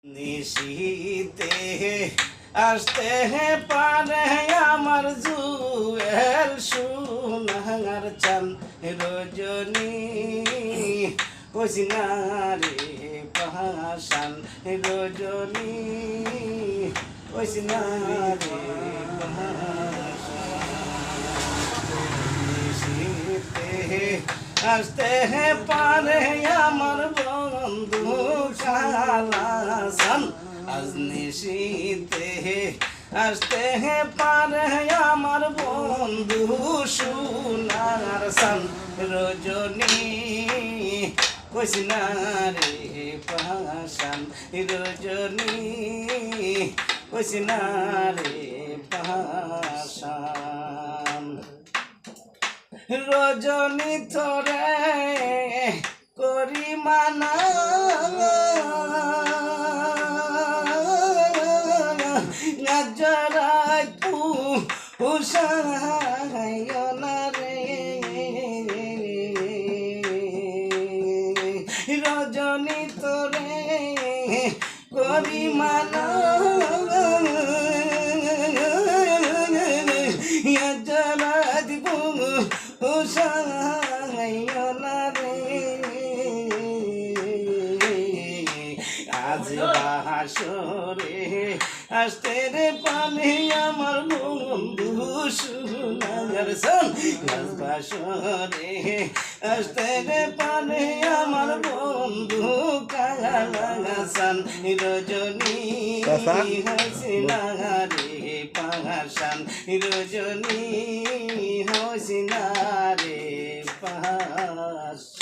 নিশীতে আসতে পারে আমার জুয়েল সোনার চান রজনী ওসিনারে পাহাসান রজনী ওসিনারে আসতে পারে আমার বন্ধু খালাসান আজ নিশীতে আসতে পারে আমার বন্ধু সোনার সান রজনী কৃষ্ণারে পাশান রজনী কৃষ্ণারে পাশান রজনী তোরে করি মানা নজরাই পুষায়না রে রজনী তোরে করি মানা নজরাই পুষায়না রে আজ বাসরে আসতে রে পানি আমার বন্ধু সোনার সান আজ বাসরে আসতে রে পানি আমার বন্ধু কালাসান রজনী হাসিনা রে পাহাসান রজনী হাসিনা রে পাহাস